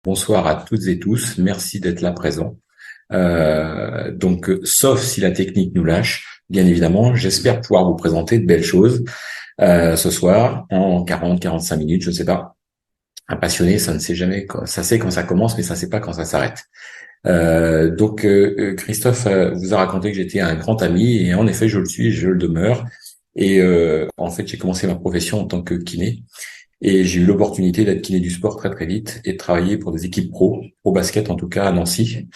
Bonsoir à toutes et tous. Merci d'être là présent. Sauf si la technique nous lâche, bien évidemment, j'espère pouvoir vous présenter de belles choses ce soir en 40-45 minutes, je ne sais pas. Un passionné, ça ne sait jamais, ça sait quand ça commence, mais ça ne sait pas quand ça s'arrête. Christophe vous a raconté que j'étais un grand ami, et en effet, je le suis, et je le demeure. En fait, j'ai commencé ma profession en tant que kiné. Et j'ai eu l'opportunité d'être kiné du sport très très vite et de travailler pour des équipes pro basket en tout cas à Nancy.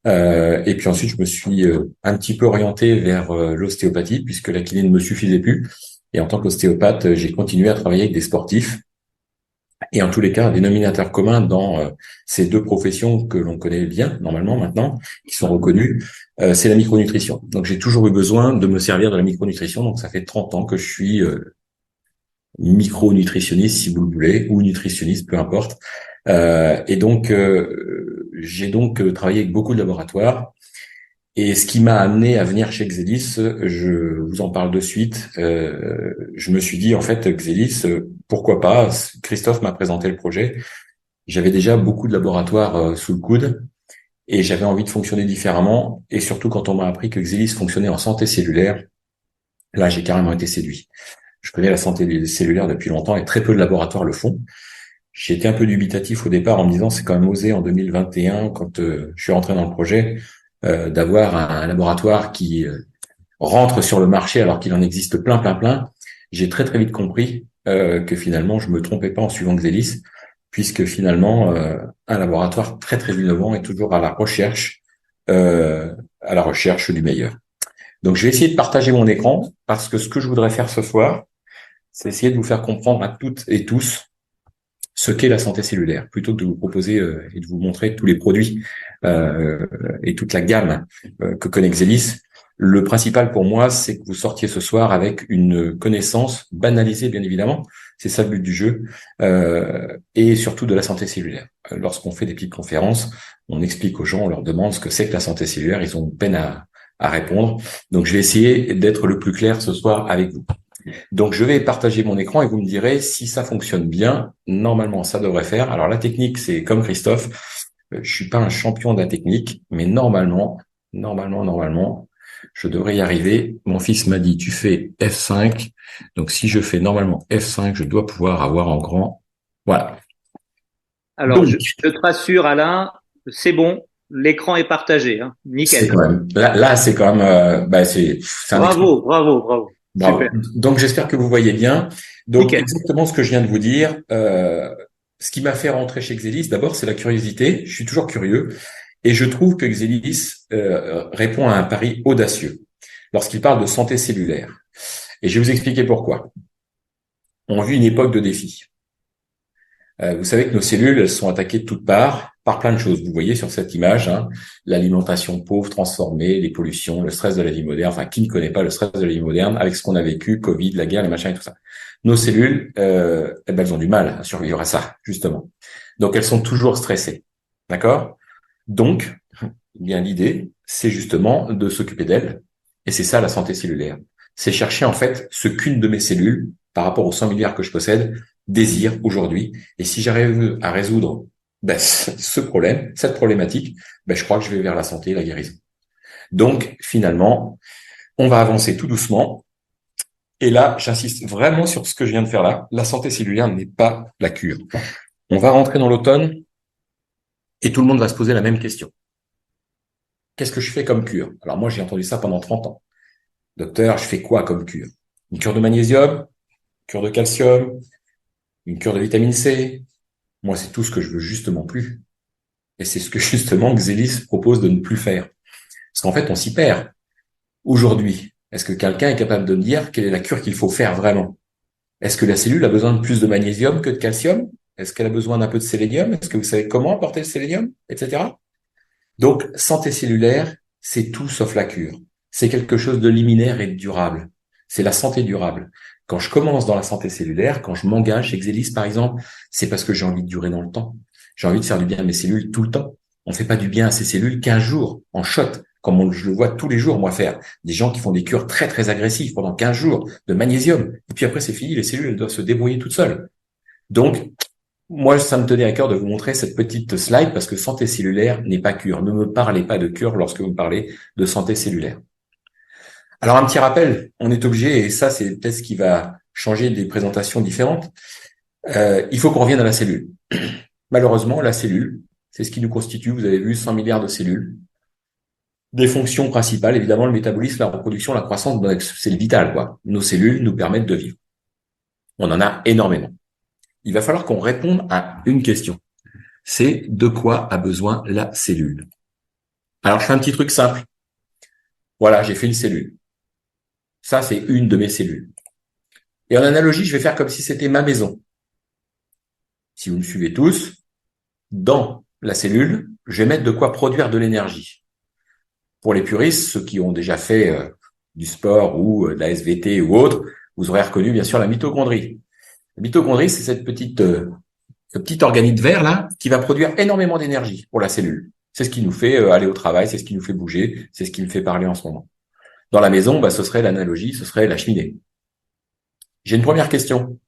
Et puis ensuite, je me suis un petit peu orienté vers l'ostéopathie puisque la kiné ne me suffisait plus. Et en tant qu'ostéopathe, j'ai continué à travailler avec des sportifs. Et en tous les cas, un dénominateur commun dans ces deux professions que l'on connaît bien normalement maintenant, qui sont reconnues, c'est la micronutrition. Donc j'ai toujours eu besoin de me servir de la micronutrition. Donc ça fait 30 ans que je suis micronutritionniste si vous le voulez, ou nutritionniste, peu importe. J'ai donc travaillé avec beaucoup de laboratoires. Et ce qui m'a amené à venir chez Xelis, je vous en parle de suite. Je me suis dit, en fait, Xelis, pourquoi pas? Christophe m'a présenté le projet. J'avais déjà beaucoup de laboratoires sous le coude et j'avais envie de fonctionner différemment. Et surtout, quand on m'a appris que Xelis fonctionnait en santé cellulaire, là, j'ai carrément été séduit. Je connais la santé cellulaire depuis longtemps et très peu de laboratoires le font. J'ai été un peu dubitatif au départ en me disant c'est quand même osé en 2021 quand je suis rentré dans le projet d'avoir un laboratoire qui rentre sur le marché alors qu'il en existe plein. J'ai très très vite compris que finalement je me trompais pas en suivant Xelis puisque finalement un laboratoire très très innovant est toujours à la recherche du meilleur. Donc je vais essayer de partager mon écran parce que ce que je voudrais faire ce soir, c'est essayer de vous faire comprendre à toutes et tous ce qu'est la santé cellulaire, plutôt que de vous proposer et de vous montrer tous les produits et toute la gamme que connaît Xelis. Le principal pour moi, c'est que vous sortiez ce soir avec une connaissance banalisée, bien évidemment, c'est ça le but du jeu, et surtout de la santé cellulaire. Lorsqu'on fait des petites conférences, on explique aux gens, on leur demande ce que c'est que la santé cellulaire, ils ont une peine à répondre. Donc je vais essayer d'être le plus clair ce soir avec vous. Donc, je vais partager mon écran et vous me direz si ça fonctionne bien. Normalement, ça devrait faire. Alors, la technique, c'est comme Christophe. Je suis pas un champion de la technique, mais normalement, je devrais y arriver. Mon fils m'a dit, tu fais F5. Donc, si je fais normalement F5, je dois pouvoir avoir en grand. Voilà. Alors, Donc, je te rassure, Alain, c'est bon, l'écran est partagé, hein. c'est Nickel. quand même, là, c'est quand même, c'est un exploit. Bravo. Bravo. Super, Donc j'espère que vous voyez bien. Donc nickel. exactement ce que je viens de vous dire. Ce qui m'a fait rentrer chez Xelis, d'abord, c'est la curiosité. Je suis toujours curieux et je trouve que Xelis répond à un pari audacieux lorsqu'il parle de santé cellulaire. Et je vais vous expliquer pourquoi. On vit une époque de défis. Vous savez que nos cellules, elles sont attaquées de toutes parts par plein de choses. Vous voyez sur cette image, hein, l'alimentation pauvre, transformée, les pollutions, le stress de la vie moderne. Enfin, qui ne connaît pas le stress de la vie moderne avec ce qu'on a vécu, Covid, la guerre, les machins et tout ça. Nos cellules, elles ont du mal à survivre à ça, justement. Donc, elles sont toujours stressées. D'accord? Donc, eh bien, l'idée, c'est justement de s'occuper d'elles. Et c'est ça, la santé cellulaire. C'est chercher, en fait, ce qu'une de mes cellules, par rapport aux 100 milliards que je possède, désire aujourd'hui. Et si j'arrive à résoudre ce problème, cette problématique, je crois que je vais vers la santé et la guérison. Donc, finalement, on va avancer tout doucement. Et là, j'insiste vraiment sur ce que je viens de faire là. La santé cellulaire n'est pas la cure. On va rentrer dans l'automne et tout le monde va se poser la même question. Qu'est-ce que je fais comme cure? Alors moi, j'ai entendu ça pendant 30 ans. Docteur, je fais quoi comme cure? Une cure de magnésium? Une cure de calcium? Une cure de vitamine C? Moi, c'est tout ce que je veux justement plus. Et c'est ce que justement Xelis propose de ne plus faire. Parce qu'en fait, on s'y perd. Aujourd'hui, est-ce que quelqu'un est capable de me dire quelle est la cure qu'il faut faire vraiment? Est-ce que la cellule a besoin de plus de magnésium que de calcium? Est-ce qu'elle a besoin d'un peu de sélénium? Est-ce que vous savez comment apporter le sélénium, etc. Donc, santé cellulaire, c'est tout sauf la cure. C'est quelque chose de liminaire et de durable. C'est la santé durable. Quand je commence dans la santé cellulaire, quand je m'engage chez Xelis, par exemple, c'est parce que j'ai envie de durer dans le temps. J'ai envie de faire du bien à mes cellules tout le temps. On ne fait pas du bien à ces cellules 15 jours, en shot, comme je le vois tous les jours, moi, faire. Des gens qui font des cures très, très agressives pendant 15 jours de magnésium. Et puis après, c'est fini, les cellules, elles doivent se débrouiller toutes seules. Donc, moi, ça me tenait à cœur de vous montrer cette petite slide parce que santé cellulaire n'est pas cure. Ne me parlez pas de cure lorsque vous me parlez de santé cellulaire. Alors, un petit rappel, on est obligé, et ça, c'est peut-être ce qui va changer des présentations différentes. Il faut qu'on revienne à la cellule. Malheureusement, la cellule, c'est ce qui nous constitue. Vous avez vu 100 milliards de cellules. Des fonctions principales, évidemment, le métabolisme, la reproduction, la croissance, c'est le vital, quoi. Nos cellules nous permettent de vivre. On en a énormément. Il va falloir qu'on réponde à une question. C'est de quoi a besoin la cellule? Alors, je fais un petit truc simple. Voilà, j'ai fait une cellule. Ça, c'est une de mes cellules. Et en analogie, je vais faire comme si c'était ma maison. Si vous me suivez tous, dans la cellule, je vais mettre de quoi produire de l'énergie. Pour les puristes, ceux qui ont déjà fait du sport ou de la SVT ou autre, vous aurez reconnu bien sûr la mitochondrie. La mitochondrie, c'est cette ce petit organite vert là qui va produire énormément d'énergie pour la cellule. C'est ce qui nous fait aller au travail, c'est ce qui nous fait bouger, c'est ce qui me fait parler en ce moment. Dans la maison, ce serait l'analogie, ce serait la cheminée. J'ai une première question.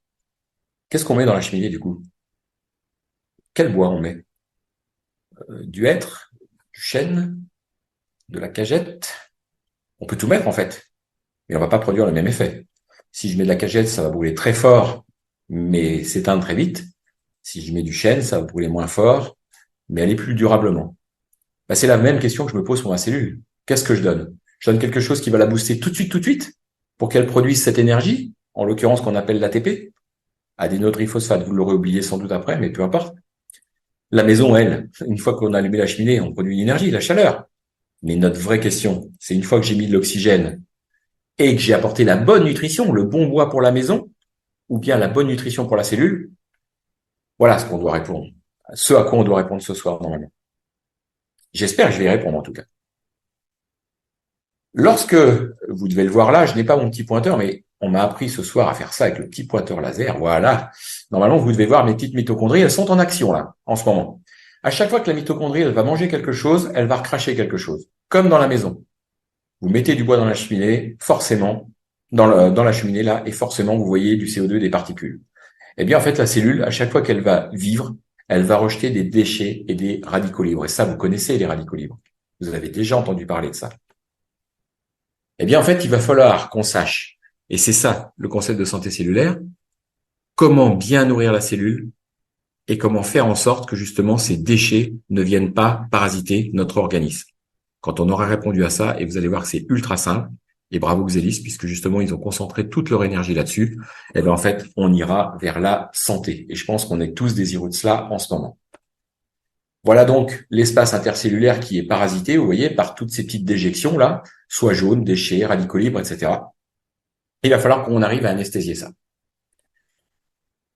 Qu'est-ce qu'on met dans la cheminée du coup? Quel bois on met? Du hêtre, du chêne, de la cagette? On peut tout mettre en fait, mais on va pas produire le même effet. Si je mets de la cagette, ça va brûler très fort, mais s'éteindre très vite. Si je mets du chêne, ça va brûler moins fort, mais aller plus durablement. C'est la même question que je me pose pour ma cellule. Qu'est-ce que je donne? Je donne quelque chose qui va la booster tout de suite, pour qu'elle produise cette énergie, en l'occurrence qu'on appelle l'ATP, adénotriphosphate. Vous l'aurez oublié sans doute après, mais peu importe. La maison, elle, une fois qu'on a allumé la cheminée, on produit une énergie, la chaleur. Mais notre vraie question, c'est une fois que j'ai mis de l'oxygène et que j'ai apporté la bonne nutrition, le bon bois pour la maison, ou bien la bonne nutrition pour la cellule, voilà ce qu'on doit répondre. Ce à quoi on doit répondre ce soir, normalement. J'espère que je vais y répondre, en tout cas. Lorsque, vous devez le voir là, je n'ai pas mon petit pointeur, mais on m'a appris ce soir à faire ça avec le petit pointeur laser. Voilà. Normalement, vous devez voir mes petites mitochondries, elles sont en action, là, en ce moment. À chaque fois que la mitochondrie, elle va manger quelque chose, elle va recracher quelque chose. Comme dans la maison. Vous mettez du bois dans la cheminée, forcément, dans la cheminée là, et forcément, vous voyez du CO2, des particules. Eh bien, en fait, la cellule, à chaque fois qu'elle va vivre, elle va rejeter des déchets et des radicaux libres. Et ça, vous connaissez les radicaux libres. Vous avez déjà entendu parler de ça. Eh bien, en fait, il va falloir qu'on sache, et c'est ça le concept de santé cellulaire, comment bien nourrir la cellule et comment faire en sorte que justement ces déchets ne viennent pas parasiter notre organisme. Quand on aura répondu à ça, et vous allez voir que c'est ultra simple, et bravo Xelis, puisque justement ils ont concentré toute leur énergie là-dessus, et bien en fait on ira vers la santé. Et je pense qu'on est tous désireux de cela en ce moment. Voilà donc l'espace intercellulaire qui est parasité, vous voyez, par toutes ces petites déjections là, soit jaunes, déchets, radicaux libres, etc. Et il va falloir qu'on arrive à anesthésier ça.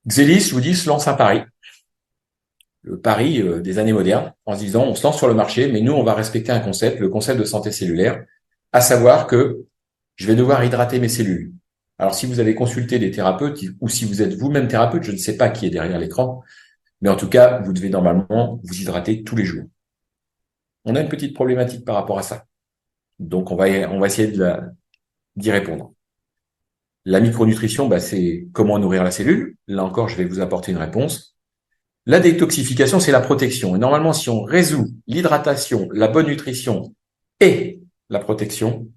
Xelis, je vous dis, se lance un pari. Le pari des années modernes, en se disant on se lance sur le marché, mais nous on va respecter un concept, le concept de santé cellulaire, à savoir que je vais devoir hydrater mes cellules. Alors si vous avez consulté des thérapeutes ou si vous êtes vous-même thérapeute, je ne sais pas qui est derrière l'écran, mais en tout cas vous devez normalement vous hydrater tous les jours. On a une petite problématique par rapport à ça, donc on va essayer d'y répondre. La micronutrition, c'est comment nourrir la cellule. Là encore, je vais vous apporter une réponse. La détoxification, c'est la protection. Et normalement, si on résout l'hydratation, la bonne nutrition et la protection,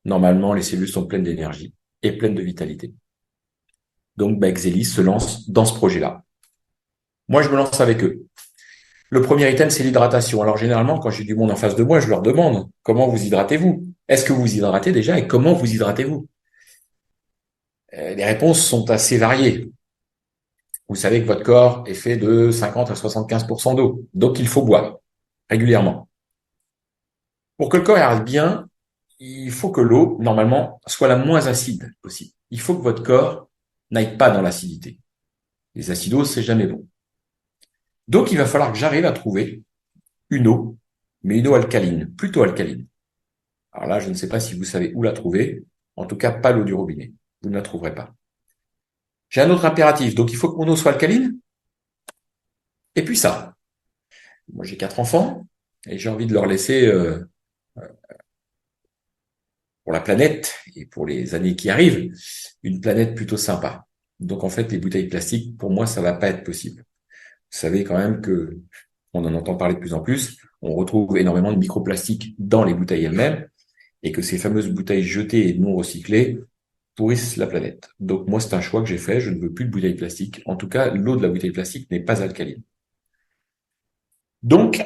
normalement, les cellules sont pleines d'énergie et pleines de vitalité. Donc, Xelis se lance dans ce projet-là. Moi, je me lance avec eux. Le premier item, c'est l'hydratation. Alors, généralement, quand j'ai du monde en face de moi, je leur demande, comment vous hydratez-vous? Est-ce que vous vous hydratez déjà et comment vous hydratez-vous? Les réponses sont assez variées. Vous savez que votre corps est fait de 50 à 75% d'eau. Donc, il faut boire régulièrement. Pour que le corps aille bien, il faut que l'eau, normalement, soit la moins acide possible. Il faut que votre corps n'aille pas dans l'acidité. Les acidoses, c'est jamais bon. Donc, il va falloir que j'arrive à trouver une eau, mais une eau alcaline, plutôt alcaline. Alors là, je ne sais pas si vous savez où la trouver. En tout cas, pas l'eau du robinet. Vous ne la trouverez pas. J'ai un autre impératif. Donc, il faut que mon eau soit alcaline. Et puis ça. Moi, j'ai 4 enfants et j'ai envie de leur laisser pour la planète et pour les années qui arrivent, une planète plutôt sympa. Donc en fait, les bouteilles plastiques, pour moi, ça va pas être possible. savez quand même que on en entend parler de plus en plus. On retrouve énormément de microplastiques dans les bouteilles elles-mêmes et que ces fameuses bouteilles jetées et non recyclées pourrissent la planète. Donc moi, c'est un choix que j'ai fait. Je ne veux plus de bouteilles plastiques. En tout cas, l'eau de la bouteille plastique n'est pas alcaline. Donc,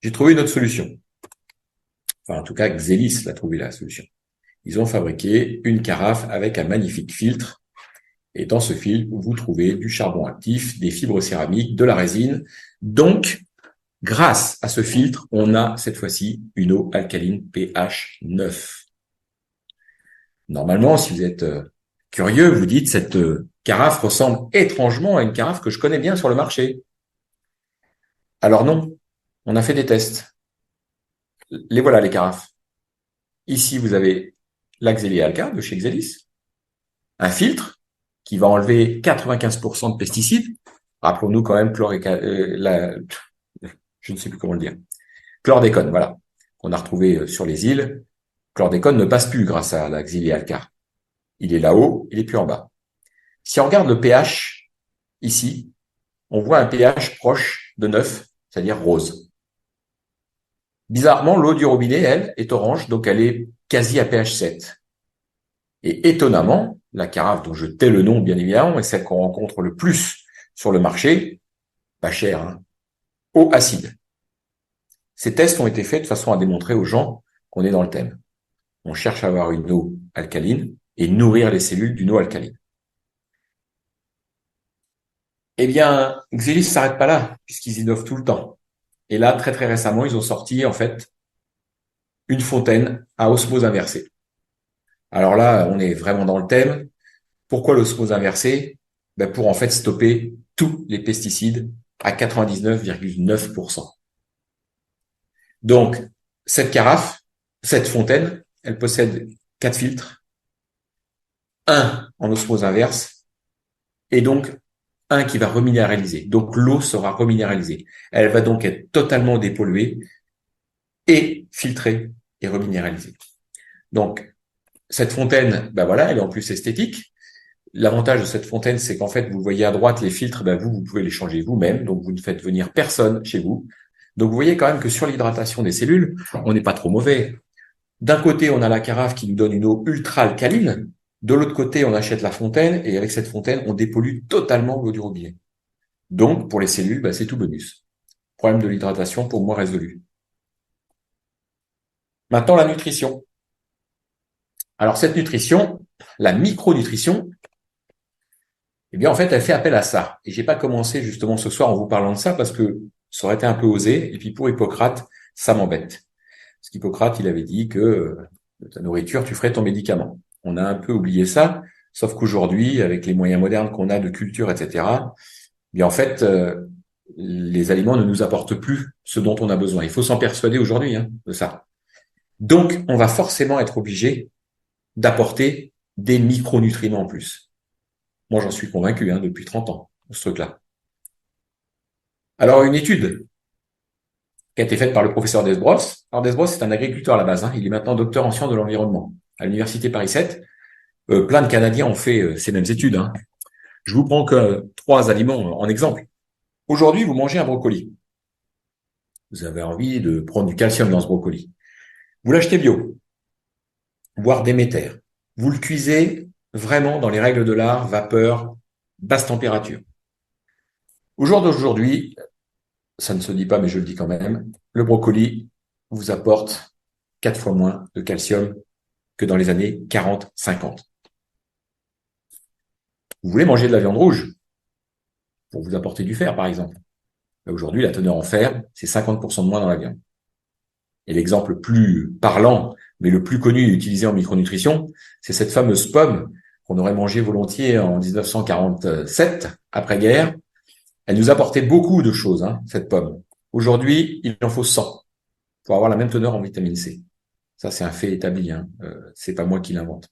j'ai trouvé une autre solution. Enfin, en tout cas, Xelis l'a trouvé la solution. Ils ont fabriqué une carafe avec un magnifique filtre. Et dans ce filtre, vous trouvez du charbon actif, des fibres céramiques, de la résine. Donc, grâce à ce filtre, on a cette fois-ci une eau alcaline pH 9. Normalement, si vous êtes curieux, vous dites cette carafe ressemble étrangement à une carafe que je connais bien sur le marché. Alors non, on a fait des tests. Les voilà les carafes. Ici, vous avez la Xeli Alka de chez Xelis, un filtre qui va enlever 95% de pesticides. Rappelons-nous quand même je ne sais plus comment le dire. Chlordécone, voilà, qu'on a retrouvé sur les îles. Chlordécone ne passe plus grâce à la Xeli Alka. Il est là-haut, il est plus en bas. Si on regarde le pH ici, on voit un pH proche de 9, c'est-à-dire rose. Bizarrement, l'eau du robinet, elle, est orange, donc elle est quasi à pH 7. Et étonnamment, la carafe dont je tais le nom, bien évidemment, est celle qu'on rencontre le plus sur le marché, pas cher, hein, eau acide. Ces tests ont été faits de façon à démontrer aux gens qu'on est dans le thème. On cherche à avoir une eau alcaline et nourrir les cellules d'une eau alcaline. Eh bien, Xelis s'arrête pas là, puisqu'ils innovent tout le temps. Et là, très très récemment, ils ont sorti en fait une fontaine à osmose inversée. Alors là, on est vraiment dans le thème. Pourquoi l'osmose inversée? Ben pour en fait stopper tous les pesticides à 99,9%. Donc, cette carafe, cette fontaine, elle possède 4 filtres, un en osmose inverse, et donc un qui va reminéraliser. Donc l'eau sera reminéralisée. Elle va donc être totalement dépolluée et filtrée et reminéralisée. Donc, cette fontaine, ben voilà, elle est en plus esthétique. L'avantage de cette fontaine, c'est qu'en fait, vous voyez à droite les filtres, ben vous pouvez les changer vous-même, donc vous ne faites venir personne chez vous. Donc vous voyez quand même que sur l'hydratation des cellules, on n'est pas trop mauvais. D'un côté, on a la carafe qui nous donne une eau ultra alcaline. De l'autre côté, on achète la fontaine et avec cette fontaine, on dépollue totalement l'eau du robinet. Donc, pour les cellules, ben, c'est tout bonus. Problème de l'hydratation, pour moi, résolu. Maintenant, la nutrition. Alors, cette nutrition, la micronutrition, eh bien, en fait, elle fait appel à ça. Et j'ai pas commencé justement ce soir en vous parlant de ça parce que ça aurait été un peu osé. Et puis, pour Hippocrate, ça m'embête. Parce qu'Hippocrate, il avait dit que de ta nourriture, tu ferais ton médicament. On a un peu oublié ça, sauf qu'aujourd'hui, avec les moyens modernes qu'on a de culture, etc., bien en fait, les aliments ne nous apportent plus ce dont on a besoin. Il faut s'en persuader aujourd'hui de ça. Donc, on va forcément être obligé d'apporter des micronutriments en plus. Moi, j'en suis convaincu depuis 30 ans, ce truc-là. Alors, une étude qui a été faite par le professeur Desbros. Alors, Desbros, c'est un agriculteur à la base. Il est maintenant docteur en sciences de l'environnement à l'université Paris 7. Plein de Canadiens ont fait ces mêmes études. Je vous prends que 3 aliments en exemple. Aujourd'hui, vous mangez un brocoli. Vous avez envie de prendre du calcium dans ce brocoli. Vous l'achetez bio, voire Déméter. Vous le cuisez vraiment dans les règles de l'art, vapeur, basse température. Au jour d'aujourd'hui, ça ne se dit pas, mais je le dis quand même, le brocoli vous apporte 4 fois moins de calcium que dans les années 40-50. Vous voulez manger de la viande rouge pour vous apporter du fer, par exemple. Aujourd'hui, la teneur en fer, c'est 50% de moins dans la viande. Et l'exemple le plus parlant, mais le plus connu et utilisé en micronutrition, c'est cette fameuse pomme qu'on aurait mangée volontiers en 1947, après-guerre. Elle nous apportait beaucoup de choses, cette pomme. Aujourd'hui, il en faut 100 pour avoir la même teneur en vitamine C. Ça, c'est un fait établi. C'est pas moi qui l'invente.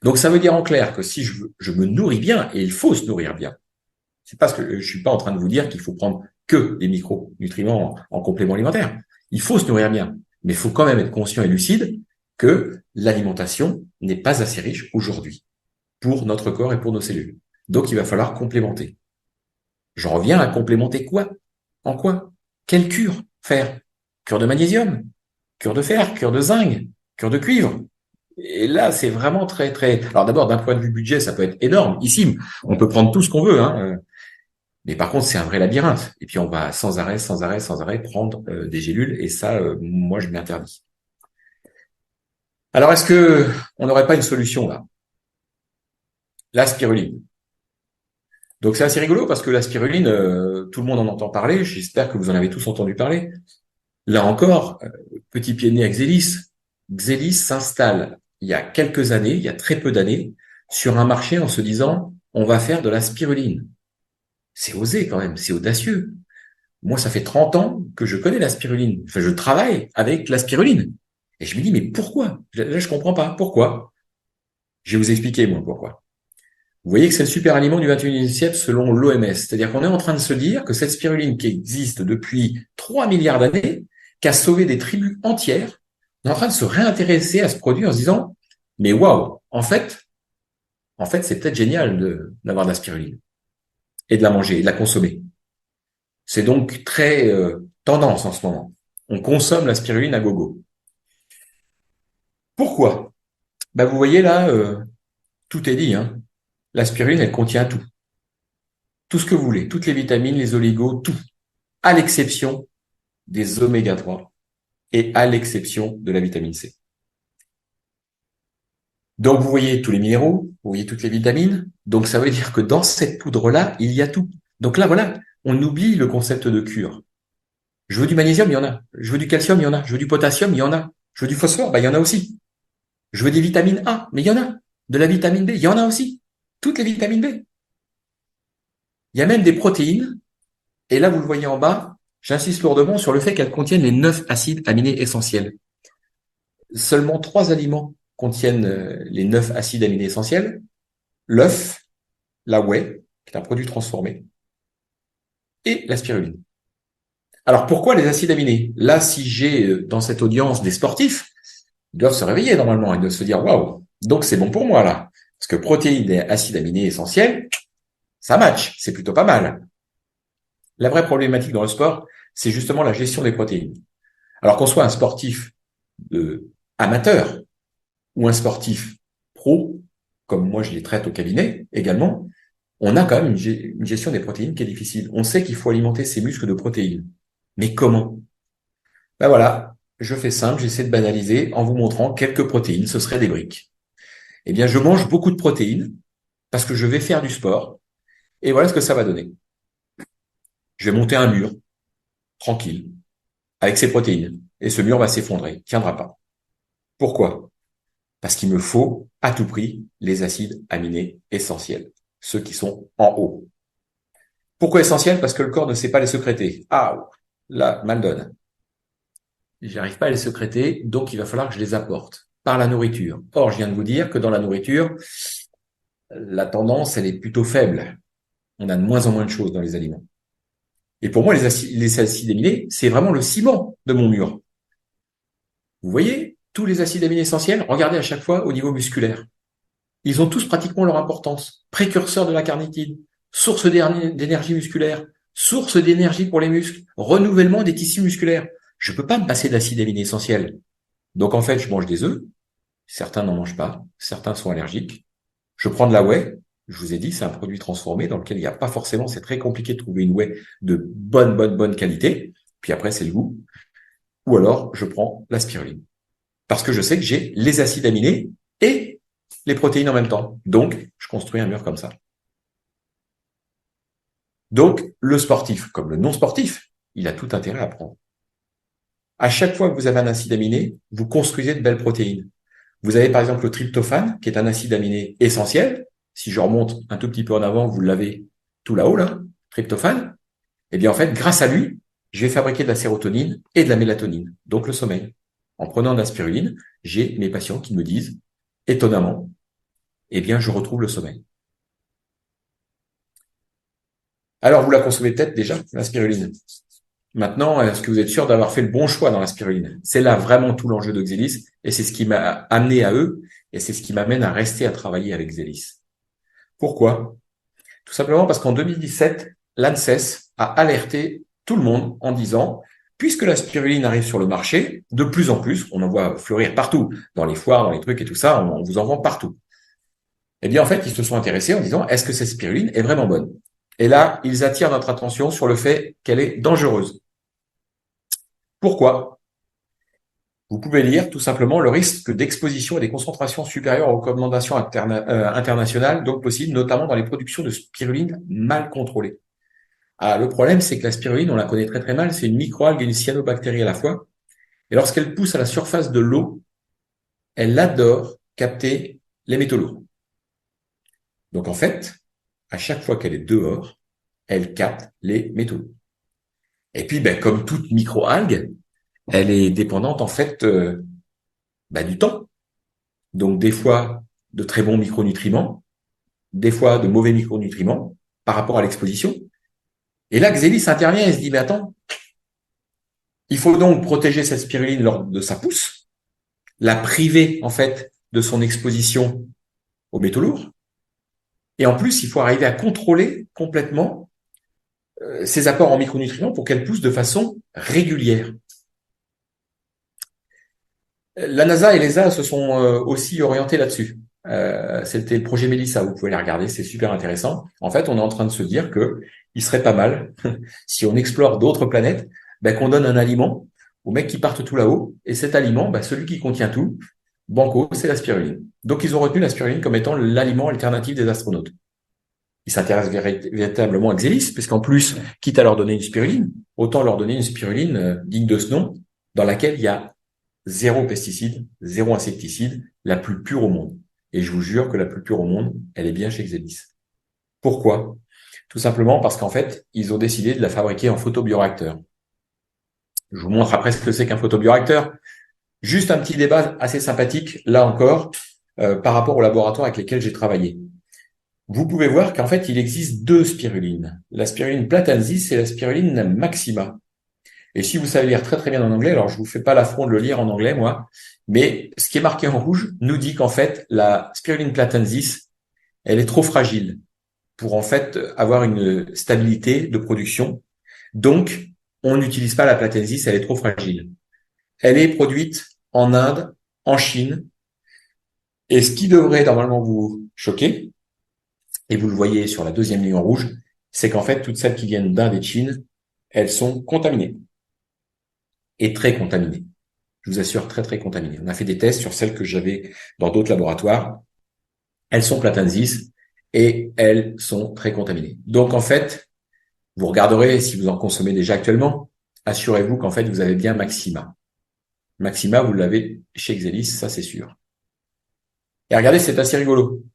Donc, ça veut dire en clair que si je me nourris bien, et il faut se nourrir bien, c'est parce que je suis pas en train de vous dire qu'il faut prendre que des micronutriments en complément alimentaire. Il faut se nourrir bien, mais il faut quand même être conscient et lucide que l'alimentation n'est pas assez riche aujourd'hui pour notre corps et pour nos cellules. Donc, il va falloir complémenter. J'en reviens à complémenter quoi? En quoi? Quelle cure faire? Cure de magnésium, cure de fer, cure de zinc, cure de cuivre. Et là, c'est vraiment très, très... Alors d'abord, d'un point de vue budget, ça peut être énorme. Ici, on peut prendre tout ce qu'on veut, hein. Mais par contre, c'est un vrai labyrinthe. Et puis, on va sans arrêt, sans arrêt, sans arrêt prendre des gélules. Et ça, moi, je m'interdis. Alors, est-ce que on n'aurait pas une solution là? La spiruline. Donc, c'est assez rigolo parce que la spiruline, tout le monde en entend parler. J'espère que vous en avez tous entendu parler. Là encore, petit pied de nez à Xelis. Xelis s'installe il y a quelques années, il y a très peu d'années, sur un marché en se disant, on va faire de la spiruline. C'est osé quand même, c'est audacieux. Moi, ça fait 30 ans que je connais la spiruline. Enfin, je travaille avec la spiruline. Et je me dis, mais pourquoi? Là, je comprends pas. Pourquoi? Je vais vous expliquer, moi, pourquoi. Vous voyez que c'est le super aliment du 21e siècle selon l'OMS. C'est-à-dire qu'on est en train de se dire que cette spiruline qui existe depuis 3 milliards d'années, qui a sauvé des tribus entières, on est en train de se réintéresser à ce produit en se disant, mais waouh, en fait, c'est peut-être génial d'avoir de la spiruline et de la manger et de la consommer. C'est donc très tendance en ce moment. On consomme la spiruline à gogo. Pourquoi? Bah, vous voyez là, tout est dit, hein. La spiruline, elle contient tout. Tout ce que vous voulez. Toutes les vitamines, les oligos, tout. À l'exception des oméga 3 et à l'exception de la vitamine C. Donc, vous voyez tous les minéraux, vous voyez toutes les vitamines. Donc, ça veut dire que dans cette poudre-là, il y a tout. Donc là, voilà, on oublie le concept de cure. Je veux du magnésium, il y en a. Je veux du calcium, il y en a. Je veux du potassium, il y en a. Je veux du phosphore, bah, il y en a aussi. Je veux des vitamines A, mais il y en a. De la vitamine B, il y en a aussi. Toutes les vitamines B. Il y a même des protéines. Et là, vous le voyez en bas, j'insiste lourdement sur le fait qu'elles contiennent les 9 acides aminés essentiels. Seulement 3 aliments contiennent les 9 acides aminés essentiels. L'œuf, la whey, qui est un produit transformé, et la spiruline. Alors, pourquoi les acides aminés? Là, si j'ai dans cette audience des sportifs, ils doivent se réveiller normalement, ils doivent se dire, waouh, donc c'est bon pour moi là. Parce que protéines et acides aminés essentiels, ça match, c'est plutôt pas mal. La vraie problématique dans le sport, c'est justement la gestion des protéines. Alors qu'on soit un sportif amateur ou un sportif pro, comme moi je les traite au cabinet également, on a quand même une gestion des protéines qui est difficile. On sait qu'il faut alimenter ses muscles de protéines. Mais comment? Ben voilà, je fais simple, j'essaie de banaliser en vous montrant quelques protéines, ce seraient des briques. Eh bien, je mange beaucoup de protéines parce que je vais faire du sport et voilà ce que ça va donner. Je vais monter un mur, tranquille, avec ces protéines. Et ce mur va s'effondrer, il tiendra pas. Pourquoi? Parce qu'il me faut à tout prix les acides aminés essentiels, ceux qui sont en haut. Pourquoi essentiels? Parce que le corps ne sait pas les sécréter. Ah, là, mal donne. J'arrive pas à les sécréter, donc il va falloir que je les apporte par la nourriture. Or, je viens de vous dire que dans la nourriture, la tendance, elle est plutôt faible. On a de moins en moins de choses dans les aliments. Et pour moi, les acides aminés, c'est vraiment le ciment de mon mur. Vous voyez, tous les acides aminés essentiels, regardez à chaque fois au niveau musculaire. Ils ont tous pratiquement leur importance. Précurseurs de la carnitine, source d'énergie musculaire, source d'énergie pour les muscles, renouvellement des tissus musculaires. Je peux pas me passer d'acides aminés essentiels. Donc en fait, je mange des œufs. Certains n'en mangent pas. Certains sont allergiques. Je prends de la whey. Je vous ai dit, c'est un produit transformé dans lequel il n'y a pas forcément, c'est très compliqué de trouver une whey de bonne qualité. Puis après, c'est le goût. Ou alors, je prends la spiruline. Parce que je sais que j'ai les acides aminés et les protéines en même temps. Donc, je construis un mur comme ça. Donc, le sportif, comme le non sportif, il a tout intérêt à prendre. À chaque fois que vous avez un acide aminé, vous construisez de belles protéines. Vous avez par exemple le tryptophane, qui est un acide aminé essentiel. Si je remonte un tout petit peu en avant, vous l'avez tout là-haut, là, tryptophane. Eh bien, en fait, grâce à lui, je vais fabriquer de la sérotonine et de la mélatonine, donc le sommeil. En prenant de la spiruline, j'ai mes patients qui me disent, étonnamment, eh bien, je retrouve le sommeil. Alors, vous la consommez peut-être déjà, la spiruline. Maintenant, est-ce que vous êtes sûr d'avoir fait le bon choix dans la spiruline? C'est là vraiment tout l'enjeu de Xelis, et c'est ce qui m'a amené à eux, et c'est ce qui m'amène à rester à travailler avec Xelis. Pourquoi? Tout simplement parce qu'en 2017, l'ANSES a alerté tout le monde en disant, puisque la spiruline arrive sur le marché, de plus en plus, on en voit fleurir partout, dans les foires, dans les trucs et tout ça, on vous en vend partout. Eh bien, en fait, ils se sont intéressés en disant, est-ce que cette spiruline est vraiment bonne? Et là, ils attirent notre attention sur le fait qu'elle est dangereuse. Pourquoi? Vous pouvez lire tout simplement le risque d'exposition à des concentrations supérieures aux recommandations internationales, donc possibles, notamment dans les productions de spiruline mal contrôlées. Ah, le problème, c'est que la spiruline, on la connaît très très mal, c'est une microalgue et une cyanobactérie à la fois. Et lorsqu'elle pousse à la surface de l'eau, elle adore capter les métaux lourds. Donc en fait, à chaque fois qu'elle est dehors, elle capte les métaux. Et puis, ben, comme toute microalgue, elle est dépendante en fait du temps. Donc des fois de très bons micronutriments, des fois de mauvais micronutriments par rapport à l'exposition. Et là, Xelis intervient et se dit, mais attends, il faut donc protéger cette spiruline lors de sa pousse, la priver en fait de son exposition aux métaux lourds. Et en plus, il faut arriver à contrôler complètement ses apports en micronutriments pour qu'elle pousse de façon régulière. La NASA et l'ESA se sont aussi orientés là-dessus. C'était le projet Melissa, vous pouvez les regarder, c'est super intéressant. En fait, on est en train de se dire que il serait pas mal, si on explore d'autres planètes, qu'on donne un aliment aux mecs qui partent tout là-haut, et cet aliment, celui qui contient tout, banco, c'est la spiruline. Donc ils ont retenu la spiruline comme étant l'aliment alternatif des astronautes. Ils s'intéressent véritablement à Xelis, puisqu'en plus, quitte à leur donner une spiruline, autant leur donner une spiruline digne de ce nom, dans laquelle il y a zéro pesticide, zéro insecticide, la plus pure au monde. Et je vous jure que la plus pure au monde, elle est bien chez Xelis. Pourquoi? Tout simplement parce qu'en fait, ils ont décidé de la fabriquer en photobioréacteur. Je vous montre après ce que c'est qu'un photobioréacteur. Juste un petit débat assez sympathique, là encore, par rapport aux laboratoires avec lesquels j'ai travaillé. Vous pouvez voir qu'en fait, il existe deux spirulines. La spiruline platensis et la spiruline maxima. Et si vous savez lire très très bien en anglais, alors je vous fais pas l'affront de le lire en anglais, moi, mais ce qui est marqué en rouge nous dit qu'en fait, la spiruline platensis, elle est trop fragile pour en fait avoir une stabilité de production. Donc, on n'utilise pas la platensis, elle est trop fragile. Elle est produite en Inde, en Chine, et ce qui devrait normalement vous choquer, et vous le voyez sur la deuxième ligne en rouge, c'est qu'en fait, toutes celles qui viennent d'Inde et de Chine, elles sont contaminées. Et très contaminées. Je vous assure, très, très contaminées. On a fait des tests sur celles que j'avais dans d'autres laboratoires. Elles sont platensis et elles sont très contaminées. Donc, en fait, vous regarderez si vous en consommez déjà actuellement. Assurez-vous qu'en fait, vous avez bien Maxima. Maxima, vous l'avez chez Xelis, ça c'est sûr. Et regardez, c'est assez rigolo.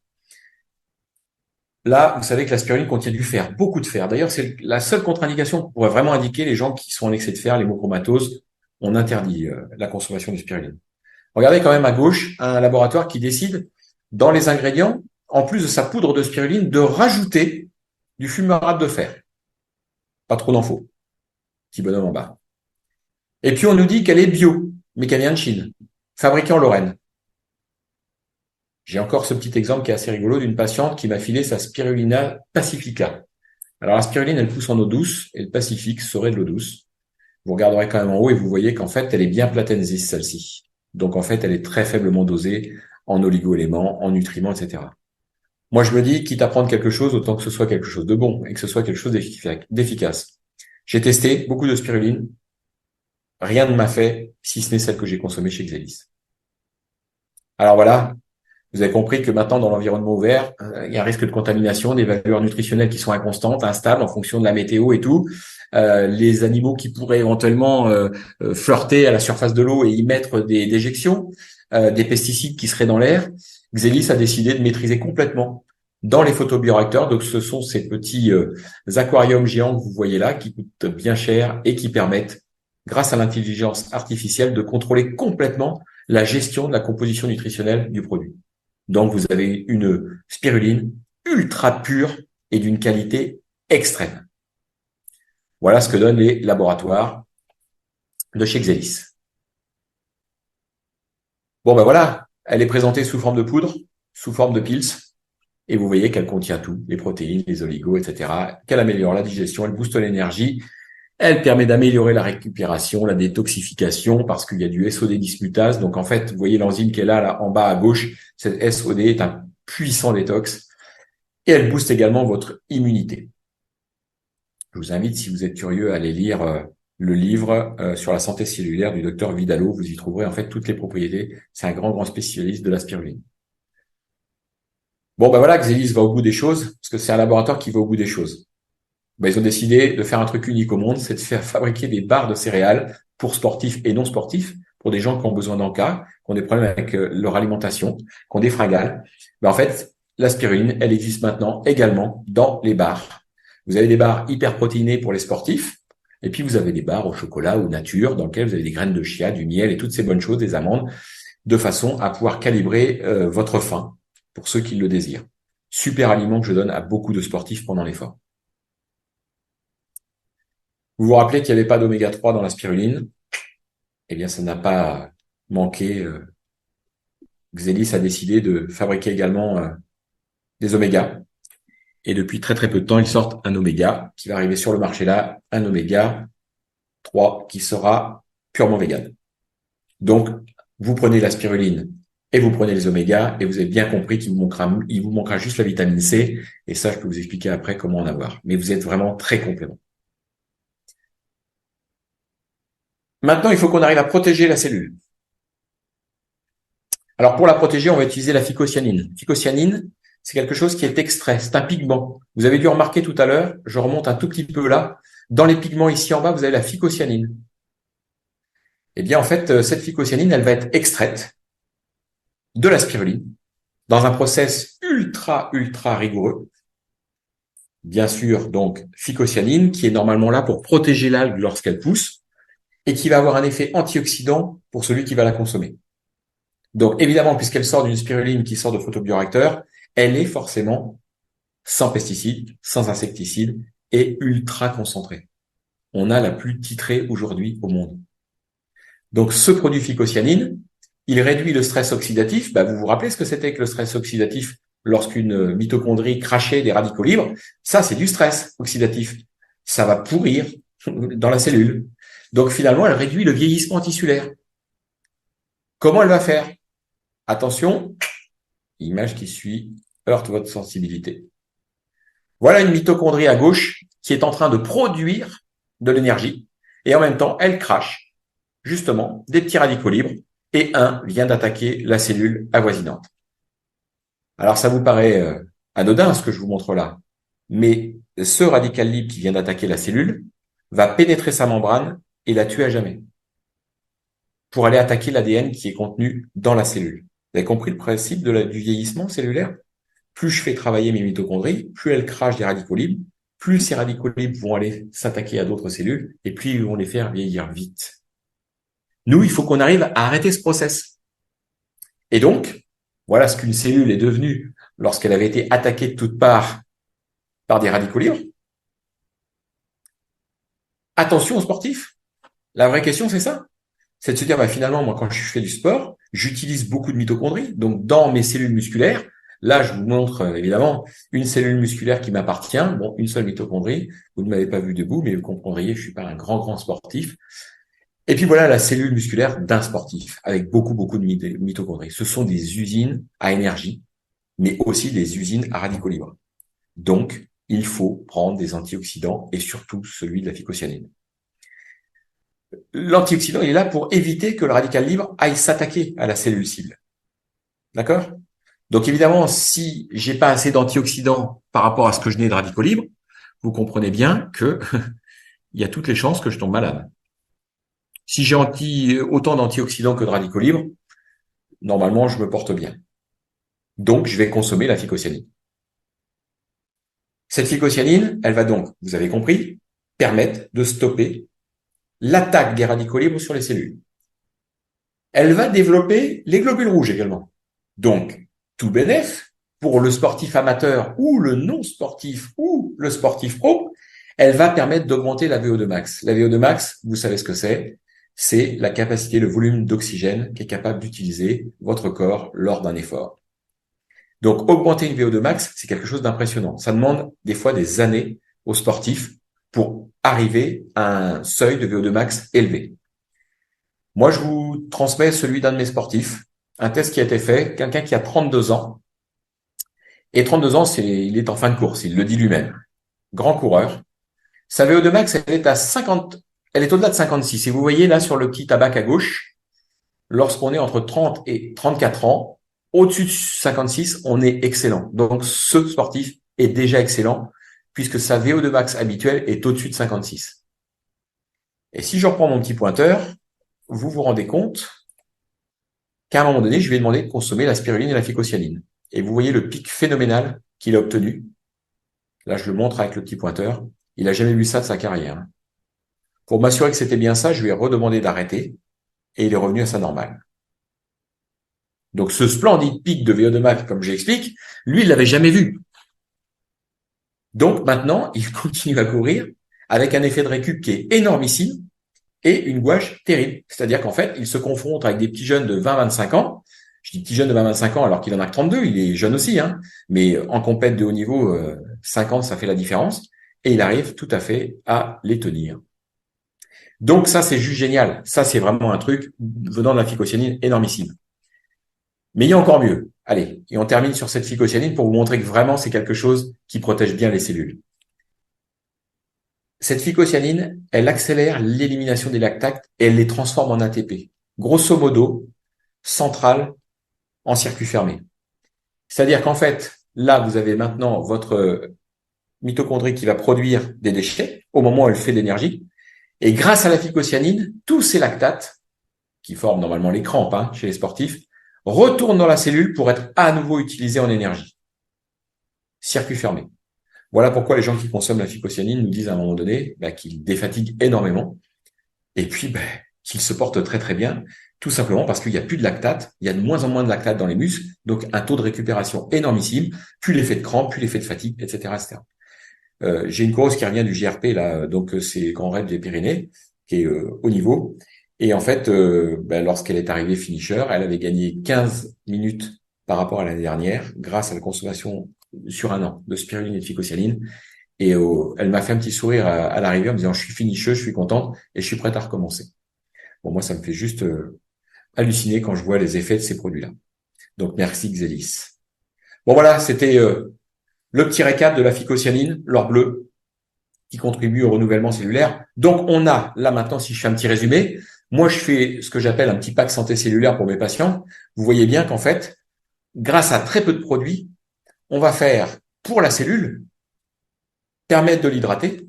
Là, vous savez que la spiruline contient du fer, beaucoup de fer. D'ailleurs, c'est la seule contre-indication qu'on pourrait vraiment indiquer les gens qui sont en excès de fer, l'hémochromatose. On interdit la consommation de spiruline. Regardez quand même à gauche un laboratoire qui décide, dans les ingrédients, en plus de sa poudre de spiruline, de rajouter du fumarate de fer. Pas trop d'infos. Petit bonhomme en bas. Et puis on nous dit qu'elle est bio, mais qu'elle vient de Chine, fabriquée en Lorraine. J'ai encore ce petit exemple qui est assez rigolo d'une patiente qui m'a filé sa spirulina pacifica. Alors la spiruline, elle pousse en eau douce et le pacifique serait de l'eau douce. Vous regarderez quand même en haut et vous voyez qu'en fait, elle est bien platensis, celle-ci. Donc en fait, elle est très faiblement dosée en oligo-éléments, en nutriments, etc. Moi, je me dis, quitte à prendre quelque chose, autant que ce soit quelque chose de bon et que ce soit quelque chose d'efficace. J'ai testé beaucoup de spiruline. Rien ne m'a fait, si ce n'est celle que j'ai consommée chez Xelis. Alors voilà, vous avez compris que maintenant, dans l'environnement ouvert, il y a un risque de contamination, des valeurs nutritionnelles qui sont inconstantes, instables en fonction de la météo et tout. Les animaux qui pourraient éventuellement flirter à la surface de l'eau et y mettre des déjections, des pesticides qui seraient dans l'air. Xelis a décidé de maîtriser complètement dans les photobioréacteurs. Donc, ce sont ces petits aquariums géants que vous voyez là, qui coûtent bien cher et qui permettent, grâce à l'intelligence artificielle, de contrôler complètement la gestion de la composition nutritionnelle du produit. Donc, vous avez une spiruline ultra pure et d'une qualité extrême. Voilà ce que donnent les laboratoires de chez Xelis. Bon, voilà, elle est présentée sous forme de poudre, sous forme de pills. Et vous voyez qu'elle contient tout, les protéines, les oligos, etc., qu'elle améliore la digestion, elle booste l'énergie, elle permet d'améliorer la récupération, la détoxification, parce qu'il y a du SOD dismutase. Donc, en fait, vous voyez l'enzyme qu'elle a là en bas à gauche, cette SOD est un puissant détox et elle booste également votre immunité. Je vous invite, si vous êtes curieux, à aller lire le livre sur la santé cellulaire du docteur Vidalo. Vous y trouverez en fait toutes les propriétés. C'est un grand spécialiste de la spiruline. Bon, ben voilà, Xelis va au bout des choses, parce que c'est un laboratoire qui va au bout des choses. Ben, ils ont décidé de faire un truc unique au monde, c'est de faire fabriquer des barres de céréales pour sportifs et non sportifs, pour des gens qui ont besoin d'encas, qui ont des problèmes avec leur alimentation, qui ont des fringales. Ben, en fait, la spiruline, elle existe maintenant également dans les barres. Vous avez des barres hyper protéinées pour les sportifs, et puis vous avez des barres au chocolat ou nature, dans lesquelles vous avez des graines de chia, du miel et toutes ces bonnes choses, des amandes, de façon à pouvoir calibrer votre faim pour ceux qui le désirent. Super aliment que je donne à beaucoup de sportifs pendant l'effort. Vous vous rappelez qu'il n'y avait pas d'oméga 3 dans la spiruline? Eh bien, ça n'a pas manqué. Xelis a décidé de fabriquer également des omégas. Et depuis très peu de temps, ils sortent un oméga qui va arriver sur le marché là, un oméga 3 qui sera purement vegan. Donc, vous prenez la spiruline et vous prenez les omégas et vous avez bien compris il vous manquera juste la vitamine C. Et ça, je peux vous expliquer après comment en avoir. Mais vous êtes vraiment très complément. Maintenant, il faut qu'on arrive à protéger la cellule. Alors, pour la protéger, on va utiliser la phycocyanine. Phycocyanine, c'est quelque chose qui est extrait, c'est un pigment. Vous avez dû remarquer tout à l'heure, je remonte un tout petit peu là, dans les pigments ici en bas, vous avez la phycocyanine. Eh bien, en fait, cette phycocyanine, elle va être extraite de la spiruline dans un process ultra rigoureux. Bien sûr, donc, phycocyanine, qui est normalement là pour protéger l'algue lorsqu'elle pousse et qui va avoir un effet antioxydant pour celui qui va la consommer. Donc, évidemment, puisqu'elle sort d'une spiruline qui sort de photobioréacteur, elle est forcément sans pesticides, sans insecticides et ultra concentrée. On a la plus titrée aujourd'hui au monde. Donc, ce produit phycocyanine, il réduit le stress oxydatif. Vous vous rappelez ce que c'était que le stress oxydatif lorsqu'une mitochondrie crachait des radicaux libres? Ça, c'est du stress oxydatif. Ça va pourrir dans la cellule. Donc, finalement, elle réduit le vieillissement tissulaire. Comment elle va faire? Attention, image qui suit heurte votre sensibilité. Voilà une mitochondrie à gauche qui est en train de produire de l'énergie et en même temps, elle crache justement des petits radicaux libres et un vient d'attaquer la cellule avoisinante. Alors, ça vous paraît anodin ce que je vous montre là, mais ce radical libre qui vient d'attaquer la cellule va pénétrer sa membrane et la tuer à jamais pour aller attaquer l'ADN qui est contenu dans la cellule. Vous avez compris le principe du vieillissement cellulaire? Plus je fais travailler mes mitochondries, plus elles crachent des radicaux libres, plus ces radicaux libres vont aller s'attaquer à d'autres cellules et plus ils vont les faire vieillir vite. Nous, il faut qu'on arrive à arrêter ce process. Et donc, voilà ce qu'une cellule est devenue lorsqu'elle avait été attaquée de toutes parts par des radicaux libres. Attention aux sportifs. La vraie question, c'est ça. C'est de se dire, finalement, moi, quand je fais du sport, j'utilise beaucoup de mitochondries. Donc, dans mes cellules musculaires, là, je vous montre évidemment une cellule musculaire qui m'appartient. Bon, une seule mitochondrie. Vous ne m'avez pas vu debout, mais vous comprendriez, je suis pas un grand sportif. Et puis voilà la cellule musculaire d'un sportif avec beaucoup de mitochondries. Ce sont des usines à énergie, mais aussi des usines à radicaux libres. Donc, il faut prendre des antioxydants et surtout celui de la phycocyanine. L'antioxydant, il est là pour éviter que le radical libre aille s'attaquer à la cellule cible. D'accord? Donc évidemment, si j'ai pas assez d'antioxydants par rapport à ce que je n'ai de radicaux libres, vous comprenez bien que il y a toutes les chances que je tombe malade. Si j'ai autant d'antioxydants que de radicaux libres, normalement, je me porte bien. Donc, je vais consommer la phycocyanine. Cette phycocyanine, elle va donc, vous avez compris, permettre de stopper l'attaque des radicaux libres sur les cellules. Elle va développer les globules rouges également. Donc, tout bénef pour le sportif amateur ou le non sportif ou le sportif pro, elle va permettre d'augmenter la VO2 max. La VO2 max, vous savez ce que c'est? C'est la capacité, le volume d'oxygène qu'est capable d'utiliser votre corps lors d'un effort. Donc, augmenter une VO2 max, c'est quelque chose d'impressionnant. Ça demande des fois des années aux sportifs pour arriver à un seuil de VO2 max élevé. Moi, je vous transmets celui d'un de mes sportifs, un test qui a été fait, quelqu'un qui a 32 ans. Et 32 ans, il est en fin de course, il le dit lui-même. Grand coureur. Sa VO2 max, elle est à 50, elle est au-delà de 56. Et vous voyez là sur le petit tabac à gauche, lorsqu'on est entre 30 et 34 ans, au-dessus de 56, on est excellent. Donc, ce sportif est déjà excellent puisque sa VO2 max habituelle est au-dessus de 56. Et si je reprends mon petit pointeur, vous vous rendez compte qu'à un moment donné, je lui ai demandé de consommer la spiruline et la phycocyaline. Et vous voyez le pic phénoménal qu'il a obtenu. Là, je le montre avec le petit pointeur. Il a jamais vu ça de sa carrière. Pour m'assurer que c'était bien ça, je lui ai redemandé d'arrêter et il est revenu à sa normale. Donc, ce splendide pic de VO2 max, comme j'explique, lui, il l'avait jamais vu. Donc, maintenant, il continue à courir avec un effet de récup qui est énormissime et une gouache terrible. C'est-à-dire qu'en fait, il se confronte avec des petits jeunes de 20-25 ans. Je dis petits jeunes de 20-25 ans alors qu'il en a que 32, il est jeune aussi, hein. Mais en compète de haut niveau, 5 ans, ça fait la différence. Et il arrive tout à fait à les tenir. Donc ça, c'est juste génial. Ça, c'est vraiment un truc venant de la phycocyanine énormissime. Mais il y a encore mieux. Allez, et on termine sur cette phycocyanine pour vous montrer que vraiment, c'est quelque chose qui protège bien les cellules. Cette phycocyanine, elle accélère l'élimination des lactates et elle les transforme en ATP. Grosso modo, centrale en circuit fermé. C'est-à-dire qu'en fait, là, vous avez maintenant votre mitochondrie qui va produire des déchets au moment où elle fait de l'énergie. Et grâce à la phycocyanine, tous ces lactates, qui forment normalement les crampes chez les sportifs, retournent dans la cellule pour être à nouveau utilisés en énergie. Circuit fermé. Voilà pourquoi les gens qui consomment la phycocyanine nous disent à un moment donné qu'ils défatiguent énormément et puis qu'ils se portent très très bien, tout simplement parce qu'il n'y a plus de lactate, il y a de moins en moins de lactate dans les muscles, donc un taux de récupération énormissime, plus l'effet de crampe, plus l'effet de fatigue, etc. etc. J'ai une coureuse qui revient du GRP, là, donc c'est Grand Raid des Pyrénées, qui est haut niveau, et en fait, lorsqu'elle est arrivée finisher, elle avait gagné 15 minutes par rapport à l'année dernière, grâce à la consommation sur un an de spiruline et de phycocyaline. Et elle m'a fait un petit sourire à l'arrivée en me disant je suis finisseuse, je suis contente et je suis prête à recommencer. Bon, moi, ça me fait juste halluciner quand je vois les effets de ces produits-là. Donc, merci Xelis. Bon, voilà, c'était le petit récap de la phycocyanine, l'or bleu, qui contribue au renouvellement cellulaire. Donc, on a, là maintenant, si je fais un petit résumé, moi, je fais ce que j'appelle un petit pack santé cellulaire pour mes patients. Vous voyez bien qu'en fait, grâce à très peu de produits, on va faire pour la cellule permettre de l'hydrater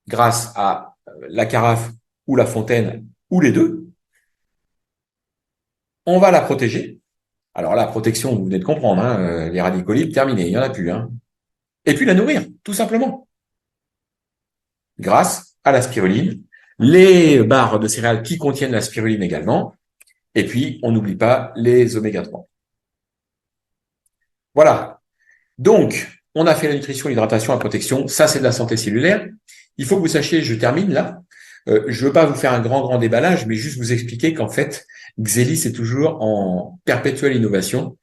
grâce à la carafe ou la fontaine ou les deux. On va la protéger. Alors la protection, vous venez de comprendre, les radicaux libres, terminé, il n'y en a plus. Et puis la nourrir, tout simplement, grâce à la spiruline, les barres de céréales qui contiennent la spiruline également, et puis on n'oublie pas les oméga 3. Voilà. Donc, on a fait la nutrition, l'hydratation, la protection. Ça, c'est de la santé cellulaire. Il faut que vous sachiez, je termine là, je veux pas vous faire un grand déballage, mais juste vous expliquer qu'en fait, Xelis est toujours en perpétuelle innovation.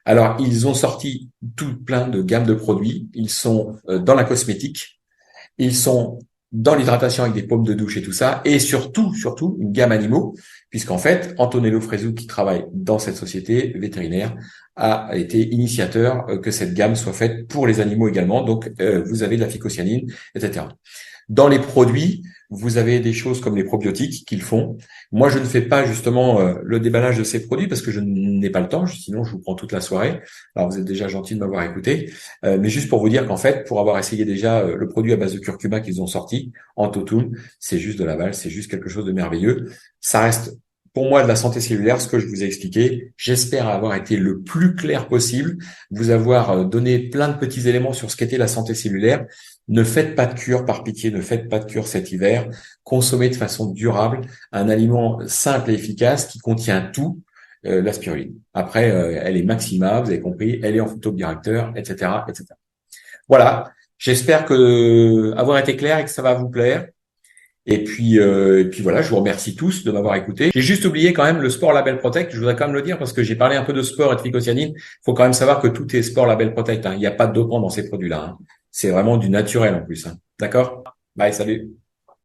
Alors, ils ont sorti tout plein de gammes de produits. Ils sont dans la cosmétique, ils sont dans l'hydratation avec des pommes de douche et tout ça, et surtout, une gamme animaux, puisqu'en fait, Antonello Fresu, qui travaille dans cette société vétérinaire, a été initiateur que cette gamme soit faite pour les animaux également. Donc, vous avez de la phycocyanine, etc. Dans les produits, vous avez des choses comme les probiotiques qu'ils font. Moi, je ne fais pas justement le déballage de ces produits parce que je n'ai pas le temps, sinon je vous prends toute la soirée. Alors, vous êtes déjà gentil de m'avoir écouté, mais juste pour vous dire qu'en fait, pour avoir essayé déjà le produit à base de curcuma qu'ils ont sorti, Antotum, c'est juste de la balle, c'est juste quelque chose de merveilleux. Ça reste pour moi de la santé cellulaire, ce que je vous ai expliqué. J'espère avoir été le plus clair possible, vous avoir donné plein de petits éléments sur ce qu'était la santé cellulaire. Ne faites pas de cure, par pitié, ne faites pas de cure cet hiver. Consommez de façon durable un aliment simple et efficace qui contient tout, la spiruline. Après, elle est maxima, vous avez compris, elle est en photobioréacteur, etc., etc. Voilà. J'espère que avoir été clair et que ça va vous plaire. Et puis voilà, je vous remercie tous de m'avoir écouté. J'ai juste oublié quand même le sport Label Protect. Je voudrais quand même le dire parce que j'ai parlé un peu de sport et de phycocyanine. Il faut quand même savoir que tout est sport Label Protect, hein. Il n'y a pas de dopant dans ces produits-là, hein. C'est vraiment du naturel en plus, hein. D'accord? Bye, salut.